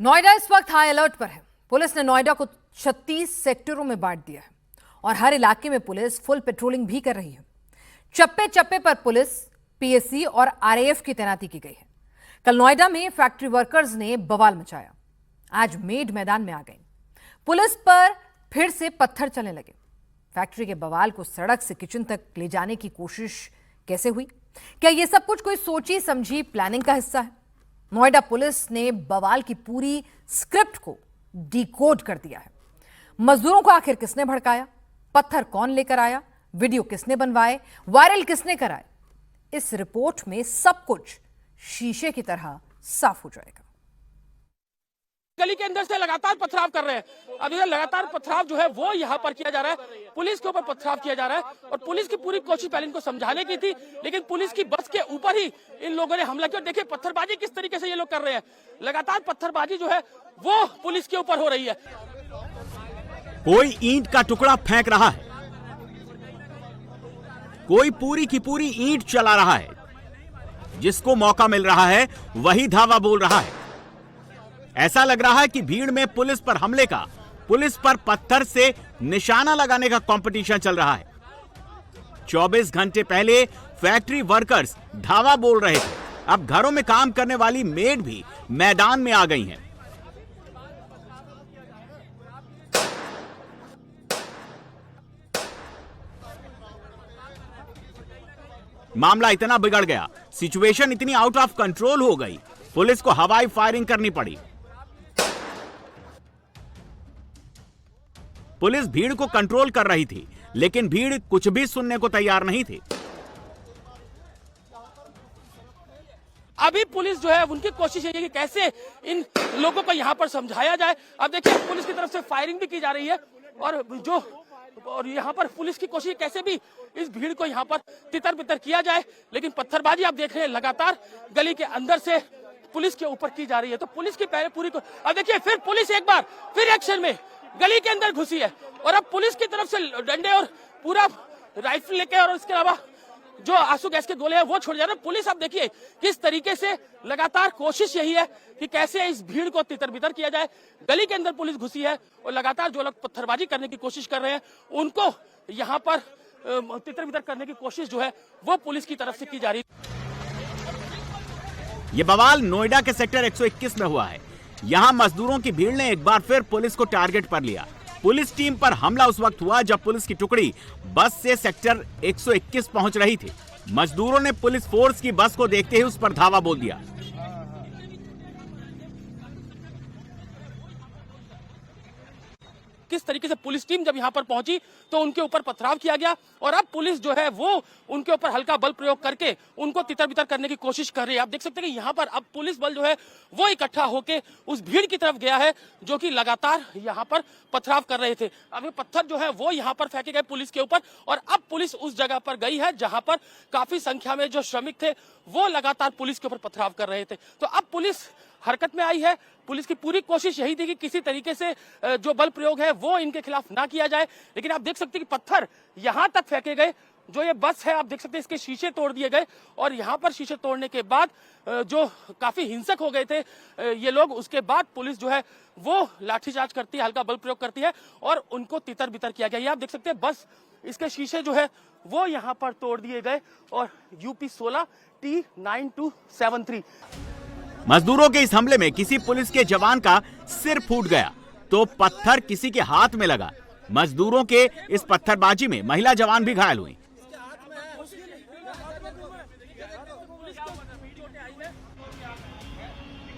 नोएडा इस वक्त high alert पर है। पुलिस ने नोएडा को 36 सेक्टरों में बांट दिया है और हर इलाके में पुलिस फुल पेट्रोलिंग भी कर रही है। चप्पे चप्पे पर पुलिस, पीएसी और आरएएफ की तैनाती की गई है। कल नोएडा में फैक्ट्री वर्कर्स ने बवाल मचाया। आज मेड मैदान में आ गई। पुलिस पर फिर से पत्थर चलने लगे। फैक्ट्री के बवाल को सड़क से किचन तक ले जाने की कोशिश कैसे हुई? क्या यह सब कुछ कोई सोची समझी प्लानिंग का हिस्सा है? नोएडा पुलिस ने बवाल की पूरी स्क्रिप्ट को डिकोड कर दिया है। मजदूरों को आखिर किसने भड़काया? पत्थर कौन लेकर आया? वीडियो किसने बनवाए? वायरल किसने कराए? इस रिपोर्ट में सब कुछ शीशे की तरह साफ हो जाएगा। गली के अंदर से लगातार पथराव कर रहे हैं। अब ये लगातार पथराव जो है वो यहाँ पर किया जा रहा है। पुलिस के ऊपर पथराव किया जा रहा है और पुलिस की पूरी कोशिश पहले इनको समझाने की थी, लेकिन पुलिस की बस के ऊपर ही इन लोगों ने हमला किया। देखिए पत्थरबाजी किस तरीके से ये लोग कर रहे हैं। लगातार पत्थरबाजी जो है वो पुलिस के ऊपर हो रही है। कोई ईंट का टुकड़ा फेंक रहा है, कोई पूरी की पूरी ईंट चला रहा है। जिसको मौका मिल रहा है वही धावा बोल रहा है। ऐसा लग रहा है कि भीड़ में पुलिस पर हमले का, पुलिस पर पत्थर से निशाना लगाने का कंपटीशन चल रहा है। 24 घंटे पहले फैक्ट्री वर्कर्स धावा बोल रहे थे, अब घरों में काम करने वाली मेड भी मैदान में आ गई हैं। मामला इतना बिगड़ गया, सिचुएशन इतनी आउट ऑफ कंट्रोल हो गई, पुलिस को हवाई फायरिंग करनी पड़ी। पुलिस भीड़ को कंट्रोल कर रही थी, लेकिन भीड़ कुछ भी सुनने को तैयार नहीं थी। अभी पुलिस जो है उनकी कोशिश है कि कैसे इन लोगों को यहाँ पर समझाया जाए। अब देखिए पुलिस की तरफ से फायरिंग भी की जा रही है और यहाँ पर पुलिस की कोशिश कैसे भी इस भीड़ को यहाँ पर तितर बितर किया जाए, लेकिन पत्थरबाजी आप देख रहे हैं लगातार गली के अंदर से पुलिस के ऊपर की जा रही है। तो पुलिस की पहले पूरी अब देखिए फिर पुलिस एक बार फिर एक्शन में गली के अंदर घुसी है और अब पुलिस की तरफ से डंडे और पूरा राइफल लेके और उसके अलावा जो आंसू गैस के गोले हैं वो छोड़ जा रहे हैं। पुलिस आप देखिए किस तरीके से लगातार कोशिश यही है कि कैसे इस भीड़ को तितर बितर किया जाए। गली के अंदर पुलिस घुसी है और लगातार जो लोग पत्थरबाजी करने की कोशिश कर रहे हैं उनको यहाँ पर तितर बितर करने की कोशिश जो है वो पुलिस की तरफ से की जा रही है। यह बवाल नोएडा के सेक्टर 121 में हुआ है। यहां मजदूरों की भीड़ ने एक बार फिर पुलिस को टारगेट पर लिया। पुलिस टीम पर हमला उस वक्त हुआ जब पुलिस की टुकड़ी बस से सेक्टर 121 पहुंच रही थी। मजदूरों ने पुलिस फोर्स की बस को देखते ही उस पर धावा बोल दिया। किस तरीके से पुलिस टीम जब यहाँ पर पहुंची तो उनके ऊपर पथराव किया गया और अब पुलिस जो है वो उनके ऊपर हल्का बल प्रयोग करके उनको तितर बितर करने की कोशिश कर रही है। आप देख सकते हैं कि यहाँ पर अब पुलिस बल जो है वो इकट्ठा होके उस भीड़ की तरफ गया है जो कि लगातार यहाँ पर पथराव कर रहे थे। अब ये पत्थर जो है वो यहाँ पर फेंके गए पुलिस के ऊपर और अब पुलिस उस जगह पर गई है जहां पर काफी संख्या में जो श्रमिक थे वो लगातार पुलिस के ऊपर पथराव कर रहे थे। तो अब पुलिस हरकत में आई है। पुलिस की पूरी कोशिश यही थी कि किसी तरीके से जो बल प्रयोग है वो इनके खिलाफ ना किया जाए, लेकिन आप देख सकते हैं कि पत्थर यहां तक फेंके गए। जो ये बस है आप देख सकते हैं इसके शीशे तोड़ दिए गए और यहाँ पर शीशे तोड़ने के बाद जो काफी हिंसक हो गए थे ये लोग, उसके बाद पुलिस जो है वो लाठीचार्ज करती है, हल्का बल प्रयोग करती है और उनको तितर बितर किया गया। ये आप देख सकते हैं बस इसके शीशे जो है वो यहाँ पर तोड़ दिए गए और UP 16 T9273। मजदूरों के इस हमले में किसी पुलिस के जवान का सिर फूट गया तो पत्थर किसी के हाथ में लगा। मजदूरों के इस पत्थरबाजी में महिला जवान भी घायल हुई।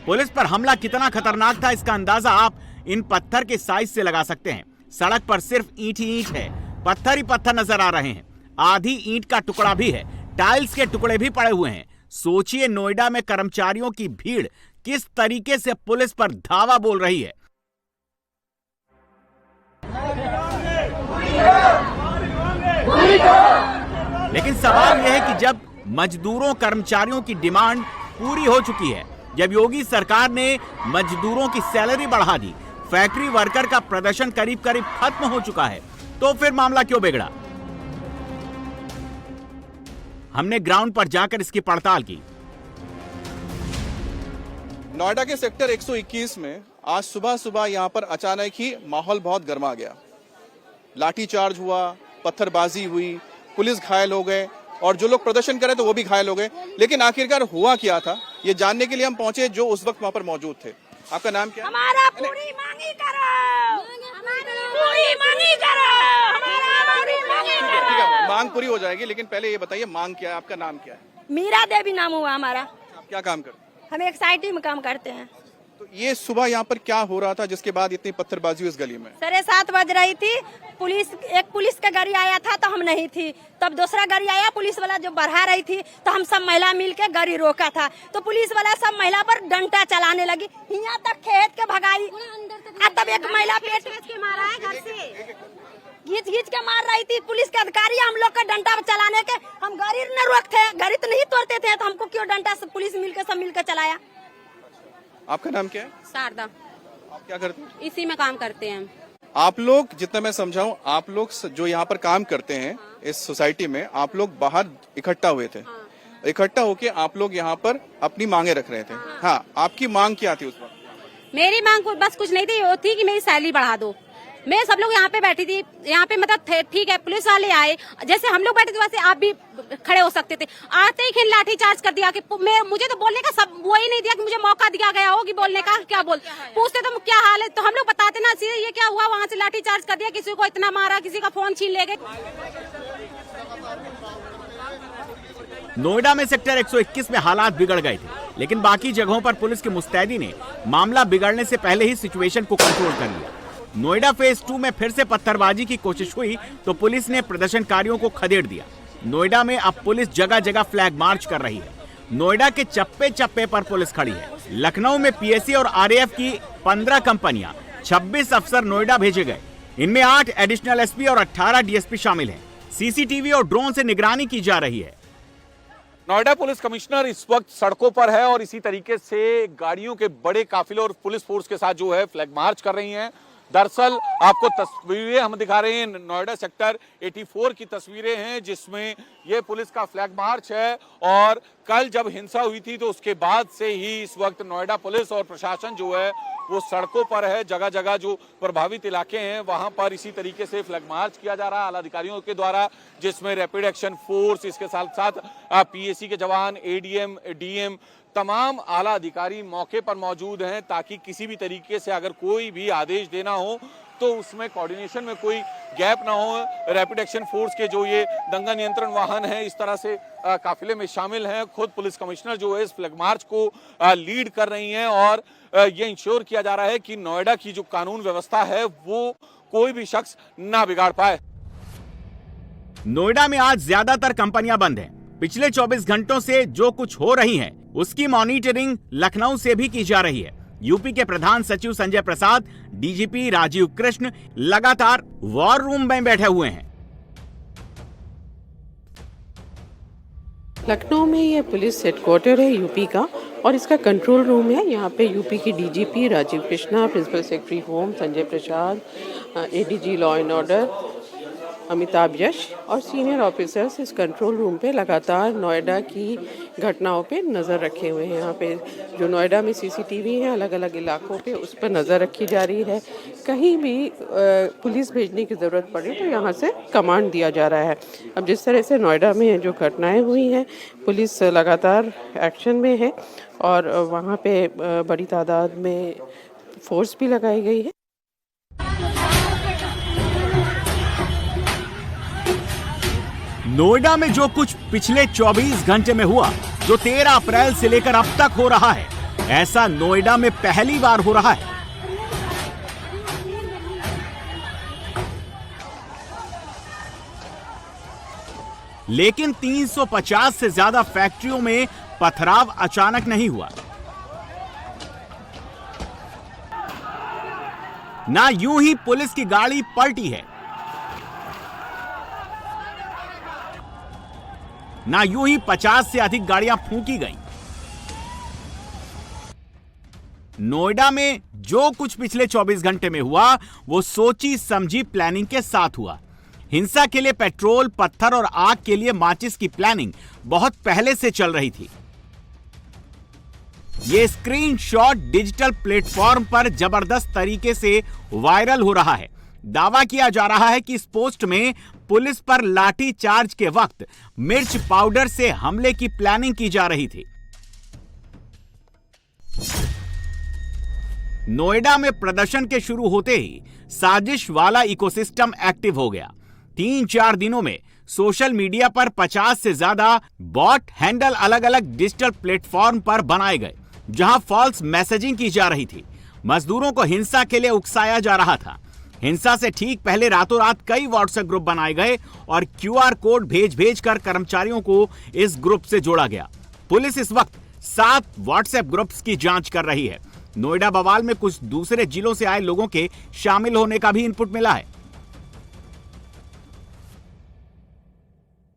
पुलिस पर हमला कितना खतरनाक था इसका अंदाजा आप इन पत्थर के साइज से लगा सकते हैं। सड़क पर सिर्फ ईंट ही ईंट है, पत्थर ही पत्थर नजर आ रहे हैं। आधी ईंट का टुकड़ा भी है, टाइल्स के टुकड़े भी पड़े हुए हैं। सोचिए नोएडा में कर्मचारियों की भीड़ किस तरीके से पुलिस पर धावा बोल रही है। लेकिन सवाल यह है कि जब मजदूरों कर्मचारियों की डिमांड पूरी हो चुकी है, जब योगी सरकार ने मजदूरों की सैलरी बढ़ा दी, फैक्ट्री वर्कर का प्रदर्शन करीब करीब खत्म हो चुका है, तो फिर मामला क्यों बिगड़ा? हमने ग्राउंड पर जाकर इसकी पड़ताल की। नोएडा के सेक्टर 121 में आज सुबह सुबह यहाँ पर अचानक ही माहौल बहुत गर्मा गया। लाठीचार्ज हुआ, पत्थरबाजी हुई, पुलिस घायल हो गए और जो लोग प्रदर्शन कर रहे थे वो भी घायल हो गए। लेकिन आखिरकार हुआ क्या था, ये जानने के लिए हम पहुंचे जो उस वक्त वहां पर मौजूद थे। आपका नाम क्या है? हमारा पूरी मांगी करो, पूरी मांगी करो, हमारा पूरी मांगी करो। ठीक है, मांग पूरी हो जाएगी, लेकिन पहले ये बताइए मांग क्या है, आपका नाम क्या है? मीरा देवी नाम हुआ हमारा। आप क्या काम करते हैं? हम एक सोसाइटी में काम करते हैं। तो ये सुबह यहाँ पर क्या हो रहा था जिसके बाद इतनी पत्थरबाजी हुई इस गली में? 7:30 बज रही थी, एक पुलिस का गाड़ी आया था तो हम नहीं थी, तब दूसरा गाड़ी आया पुलिस वाला जो बढ़ा रही थी तो हम सब महिला मिलके गाड़ी रोका था, तो पुलिस वाला सब महिला पर डंडा चलाने लगी, यहाँ तक खेत के भगाई। तब एक महिला पेट के मारा है, घर से घींच के मार रही थी। पुलिस के अधिकारी हम लोग का डंडा चलाने के, हम गाड़ी न रोकते, गाड़ी तो नहीं तोड़ते थे, तो हमको क्यों डंडा से पुलिस मिलकर सब मिलकर चलाया। आपका नाम क्या है? शारदा। आप क्या करते हैं? इसी में काम करते हैं। आप लोग, जितना मैं समझाऊं, आप लोग जो यहाँ पर काम करते हैं इस सोसाइटी में, आप लोग बाहर इकट्ठा हुए थे। इकट्ठा होके आप लोग यहाँ पर अपनी मांगे रख रहे थे। हाँ, आपकी मांग क्या थी उस वक्त? मेरी मांग बस कुछ नहीं थी, वो थी कि मेरी सैलरी बढ़ा दो। मैं सब लोग यहाँ पे बैठी थी, यहाँ पे मतलब ठीक है, पुलिस वाले आए, जैसे हम लोग बैठे थे वैसे आप भी खड़े हो सकते थे। आते ही खिन लाठी चार्ज कर दिया कि मुझे तो बोलने का सब वो ही नहीं दिया कि मुझे मौका दिया गया हो कि बोलने का, क्या बोल पूछते तो क्या हाल है, तो हम लोग बताते ना सीधे ये क्या हुआ, वहाँ से लाठी चार्ज कर दिया, किसी को इतना मारा, किसी का फोन छीन ले गए। नोएडा में सेक्टर 121 में हालात बिगड़ गए थे, लेकिन बाकी जगहों पर पुलिस की मुस्तैदी ने मामला बिगड़ने से पहले ही सिचुएशन को कंट्रोल कर लिया। नोएडा फेज 2 में फिर से पत्थरबाजी की कोशिश हुई तो पुलिस ने प्रदर्शनकारियों को खदेड़ दिया। नोएडा में अब पुलिस जगह जगह फ्लैग मार्च कर रही है। नोएडा के चप्पे चप्पे पर पुलिस खड़ी है। लखनऊ में पीएसी और आरएएफ की 15 कंपनियां, 26 अफसर नोएडा भेजे गए। इनमें 8 एडिशनल एसपी और 18 डीएसपी शामिल हैं। सीसीटीवी और ड्रोन से निगरानी की जा रही है। नोएडा पुलिस कमिश्नर इस वक्त सड़कों पर है और इसी तरीके से गाड़ियों के बड़े काफिले और पुलिस फोर्स के साथ जो है फ्लैग मार्च कर रही हैं। दरअसल आपको तस्वीरें हम दिखा रहे हैं, नोएडा सेक्टर 84 की तस्वीरें हैं जिसमें ये पुलिस का फ्लैग मार्च है। और कल जब हिंसा हुई थी तो उसके बाद से ही इस वक्त नोएडा पुलिस और प्रशासन जो है वो सड़कों पर है। जगह जगह जो प्रभावित इलाके हैं वहां पर इसी तरीके से फ्लैग मार्च किया जा रहा है आला अधिकारियों के द्वारा, जिसमें रैपिड एक्शन फोर्स, इसके साथ साथ पीएसी के जवान, एडीएम, डीएम, तमाम आला अधिकारी मौके पर मौजूद हैं ताकि किसी भी तरीके से अगर कोई भी आदेश देना हो तो उसमें कोऑर्डिनेशन में कोई गैप ना हो। रैपिड एक्शन फोर्स के जो ये दंगा नियंत्रण वाहन है इस तरह से काफिले में शामिल हैं। खुद पुलिस कमिश्नर जो है इस फ्लैग मार्च को लीड कर रही हैं और ये इंश्योर किया जा रहा है कि नोएडा की जो कानून व्यवस्था है वो कोई भी शख्स ना बिगाड़ पाए। नोएडा में आज ज्यादातर कंपनियां बंद हैं। पिछले 24 घंटों से जो कुछ हो रही है उसकी मॉनिटरिंग लखनऊ से भी की जा रही है। यूपी के प्रधान सचिव संजय प्रसाद, डीजीपी राजीव कृष्ण लगातार वॉर रूम में बैठे हुए हैं। लखनऊ में ये पुलिस हेडक्वार्टर है यूपी का और इसका कंट्रोल रूम है। यहाँ पे यूपी की DGP Rajiv Krishna, principal secretary home Sanjay Prasad, ADG law and order Amitabh Yash और सीनियर ऑफिसर्स इस कंट्रोल रूम पे लगातार नोएडा की घटनाओं पे नज़र रखे हुए हैं। यहाँ पे जो नोएडा में सीसीटीवी है अलग अलग इलाकों पे उस पर नज़र रखी जा रही है। कहीं भी पुलिस भेजने की ज़रूरत पड़े तो यहाँ से कमांड दिया जा रहा है। अब जिस तरह से नोएडा में जो घटनाएं हुई हैं पुलिस लगातार एक्शन में है और वहाँ पे बड़ी तादाद में फोर्स भी लगाई गई है। नोएडा में जो कुछ पिछले 24 घंटे में हुआ, जो 13 अप्रैल से लेकर अब तक हो रहा है, ऐसा नोएडा में पहली बार हो रहा है। लेकिन 350 से ज्यादा फैक्ट्रियों में पथराव अचानक नहीं हुआ। ना यूं ही पुलिस की गाड़ी पलटी है, ना यूं ही 50 से अधिक गाड़ियां फूंकी गईं। नोएडा में जो कुछ पिछले 24 घंटे में हुआ वो सोची समझी प्लानिंग के साथ हुआ। हिंसा के लिए पेट्रोल, पत्थर और आग के लिए माचिस की प्लानिंग बहुत पहले से चल रही थी। ये स्क्रीनशॉट डिजिटल प्लेटफॉर्म पर जबरदस्त तरीके से वायरल हो रहा है। दावा किया जा रहा है कि इस पोस्ट में पुलिस पर लाठी चार्ज के वक्त मिर्च पाउडर से हमले की प्लानिंग की जा रही थी। नोएडा में प्रदर्शन के शुरू होते ही साजिश वाला इकोसिस्टम एक्टिव हो गया। 3-4 दिनों में सोशल मीडिया पर 50 से ज्यादा बॉट हैंडल अलग अलग डिजिटल प्लेटफॉर्म पर बनाए गए, जहां फॉल्स मैसेजिंग की जा रही थी। मजदूरों को हिंसा के लिए उकसाया जा रहा था। हिंसा से ठीक पहले रातों रात कई व्हाट्सएप ग्रुप बनाए गए और QR कोड भेज कर कर्मचारियों को इस ग्रुप से जोड़ा गया। पुलिस इस वक्त 7 व्हाट्सएप ग्रुप्स की जांच कर रही है। नोएडा बवाल में कुछ दूसरे जिलों से आए लोगों के शामिल होने का भी इनपुट मिला है।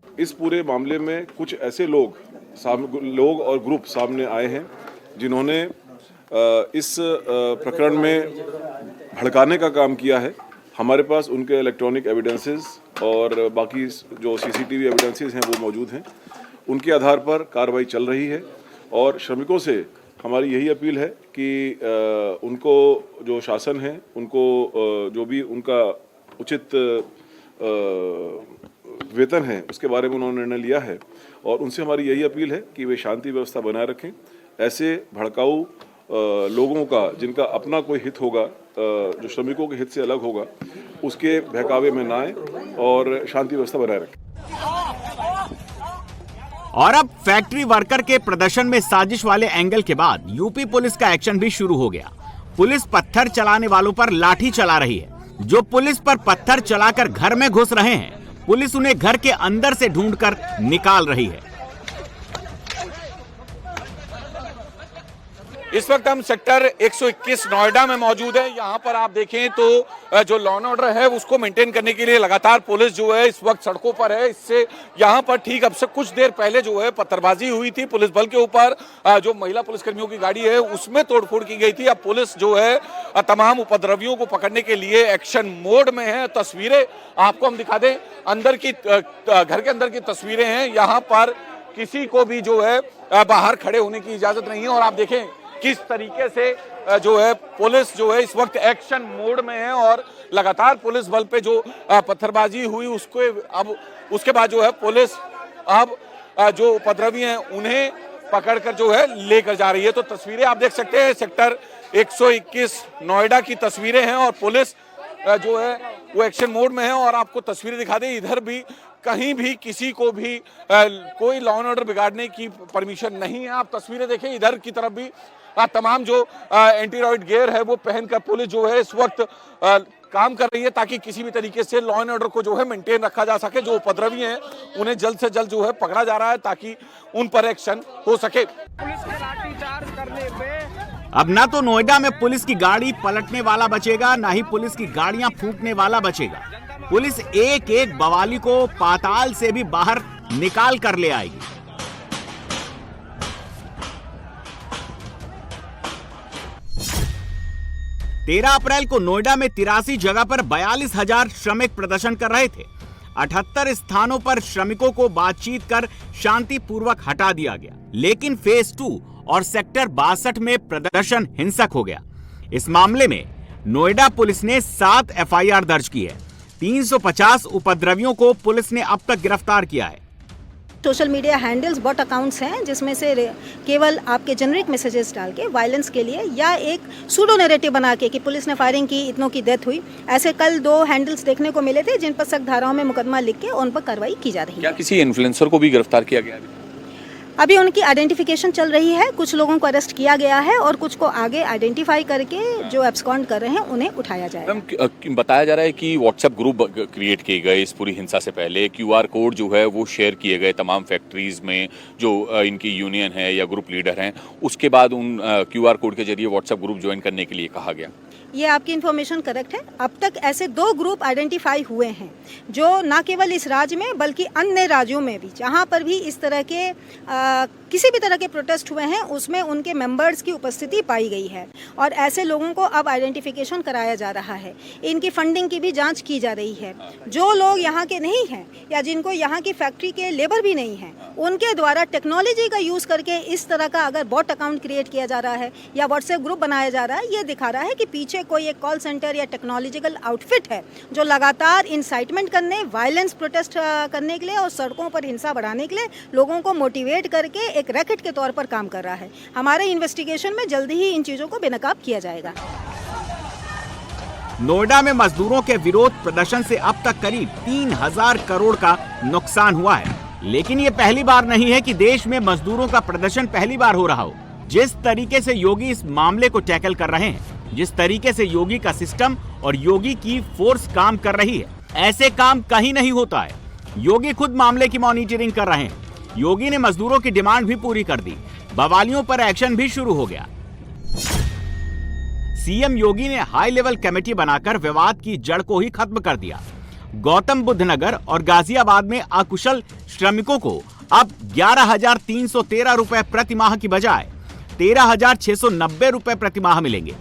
इस पूरे मामले में कुछ ऐसे लोग और ग्रुप सामने आए हैं जिन्होंने इस प्रकरण में भड़काने का काम किया है। हमारे पास उनके इलेक्ट्रॉनिक एविडेंसेस और बाकी जो CCTV एविडेंसेस हैं वो मौजूद हैं। उनके आधार पर कार्रवाई चल रही है और श्रमिकों से हमारी यही अपील है कि उनको जो शासन है उनको जो भी उनका उचित वेतन है उसके बारे में उन्होंने निर्णय लिया है और उनसे हमारी यही अपील है कि वे शांति व्यवस्था बनाए रखें। ऐसे भड़काऊ लोगों का जिनका अपना कोई हित होगा, जो श्रमिकों के हित से अलग होगा, उसके बहकावे में ना आए और शांति व्यवस्था बनाए रखें। और अब फैक्ट्री वर्कर के प्रदर्शन में साजिश वाले एंगल के बाद यूपी पुलिस का एक्शन भी शुरू हो गया। पुलिस पत्थर चलाने वालों पर लाठी चला रही है। जो पुलिस पर पत्थर चलाकर घर में घुस रहे हैं, पुलिस उन्हें घर के अंदर से ढूंढकर निकाल रही है। इस वक्त हम सेक्टर 121 नोएडा में मौजूद है। यहाँ पर आप देखें तो जो लॉ एंड ऑर्डर है उसको मेंटेन करने के लिए लगातार पुलिस जो है इस वक्त सड़कों पर है। इससे यहाँ पर ठीक अब से कुछ देर पहले जो है पत्थरबाजी हुई थी पुलिस बल के ऊपर। जो महिला पुलिसकर्मियों की गाड़ी है उसमें तोड़फोड़ की गई थी। अब पुलिस जो है तमाम उपद्रवियों को पकड़ने के लिए एक्शन मोड में है। तस्वीरें आपको हम दिखा दें, अंदर की घर के अंदर की तस्वीरें हैं। यहाँ पर किसी को भी जो है बाहर खड़े होने की इजाजत नहीं है और आप देखें किस तरीके से जो है पुलिस जो है इस वक्त एक्शन मोड में है और लगातार पुलिस बल पे जो पत्थरबाजी हुई उसके बाद जो है पुलिस अब जो उपद्रवी हैं उन्हें पकड़कर जो है लेकर जा रही है। तो तस्वीरें आप देख सकते हैं, सेक्टर 121 नोएडा की तस्वीरें हैं और पुलिस जो है वो एक्शन मोड में है। और आपको तस्वीरें दिखा दें, इधर भी कहीं भी किसी को भी कोई लॉ एंड ऑर्डर बिगाड़ने की परमिशन नहीं है। आप तस्वीरें देखें, इधर की तरफ भी तमाम जो एंटी रॉइड गियर है वो पहनकर पुलिस जो है इस वक्त काम कर रही है ताकि किसी भी तरीके से लॉ एंड ऑर्डर को जो है मेंटेन रखा जा सके। जो उपद्रवी हैं उन्हें जल्द से जल्द जो है पकड़ा जा रहा है ताकि उन पर एक्शन हो सके। पुलिस के लाठीचार्ज करने पे अब ना तो नोएडा में पुलिस की गाड़ी पलटने वाला बचेगा, ना ही पुलिस की गाड़ियां फूंकने वाला बचेगा। पुलिस एक एक बवाली को पाताल से भी बाहर निकाल कर ले आएगी। तेरह अप्रैल को नोएडा में 83 जगह पर 42,000 श्रमिक प्रदर्शन कर रहे थे। 78 स्थानों पर श्रमिकों को बातचीत कर शांतिपूर्वक हटा दिया गया, लेकिन फेज 2 और सेक्टर 62 में प्रदर्शन हिंसक हो गया। इस मामले में नोएडा पुलिस ने 7 FIR दर्ज की है। 350 उपद्रवियों को पुलिस ने अब तक गिरफ्तार किया है। Social media handles bot accounts हैं जिसमें से केवल आपके जेनरिक मैसेजेस डाल के वायलेंस के लिए या एक सूडो नैरेटिव बना के कि पुलिस ने फायरिंग की, इतनों की डेथ हुई, ऐसे कल 2 हैंडल्स देखने को मिले थे जिन पर सख्त धाराओं में मुकदमा लिख के उन पर कार्रवाई की जा रही है। क्या किसी इन्फ्लुएंसर को भी गिरफ्तार किया गया है? अभी उनकी आइडेंटिफिकेशन चल रही है। कुछ लोगों को अरेस्ट किया गया है और कुछ को आगे आइडेंटिफाई करके जो एब्सकॉन्ड कर रहे हैं उन्हें उठाया जाएगा। बताया जा रहा है कि व्हाट्सएप ग्रुप क्रिएट किए गए इस पूरी हिंसा से पहले, QR कोड जो है वो शेयर किए गए तमाम फैक्ट्रीज में जो इनकी यूनियन है या ग्रुप लीडर हैं, उसके बाद उन QR कोड के जरिए व्हाट्सएप ग्रुप ज्वाइन करने के लिए कहा गया। ये आपकी इन्फॉर्मेशन करेक्ट है। अब तक ऐसे 2 ग्रुप आइडेंटिफाई हुए हैं जो न केवल इस राज्य में बल्कि अन्य राज्यों में भी, जहां पर भी इस तरह के किसी भी तरह के प्रोटेस्ट हुए हैं उसमें उनके मेंबर्स की उपस्थिति पाई गई है और ऐसे लोगों को अब आइडेंटिफिकेशन कराया जा रहा है। इनकी फंडिंग की भी जांच की जा रही है। जो लोग यहाँ के नहीं हैं या जिनको यहाँ की फैक्ट्री के लेबर भी नहीं हैं, उनके द्वारा टेक्नोलॉजी का यूज़ करके इस तरह का अगर बॉट अकाउंट क्रिएट किया जा रहा है या व्हाट्सएप ग्रुप बनाया जा रहा है, ये दिखा रहा है कि पीछे कोई एक कॉल सेंटर या टेक्नोलॉजिकल आउटफिट है जो लगातार इंसाइटमेंट करने, वायलेंस प्रोटेस्ट करने के लिए और सड़कों पर हिंसा बढ़ाने के लिए लोगों को मोटिवेट करके एक रैकेट के तौर पर काम कर रहा है। हमारे इन्वेस्टिगेशन में जल्दी ही इन चीजों को बेनकाब किया जाएगा। नोएडा में मजदूरों के विरोध प्रदर्शन से अब तक करीब 3000 करोड़ का नुकसान हुआ है। लेकिन ये पहली बार नहीं है कि देश में मजदूरों का प्रदर्शन पहली बार हो रहा हो। जिस तरीके से योगी इस मामले को टैकल कर रहे हैं, जिस तरीके से योगी का सिस्टम और योगी की फोर्स काम कर रही है, ऐसे काम कहीं नहीं होता है। योगी खुद मामले की मॉनिटरिंग कर रहे हैं। योगी ने मजदूरों की डिमांड भी पूरी कर दी। बवालियों पर एक्शन भी शुरू हो गया। सीएम योगी ने हाई लेवल कमेटी बनाकर विवाद की जड़ को ही खत्म कर दिया। गौतम बुद्ध नगर और गाजियाबाद में अकुशल श्रमिकों को अब 11,313 रुपए प्रति माह की बजाय 13,690 रुपए प्रति माह मिलेंगे।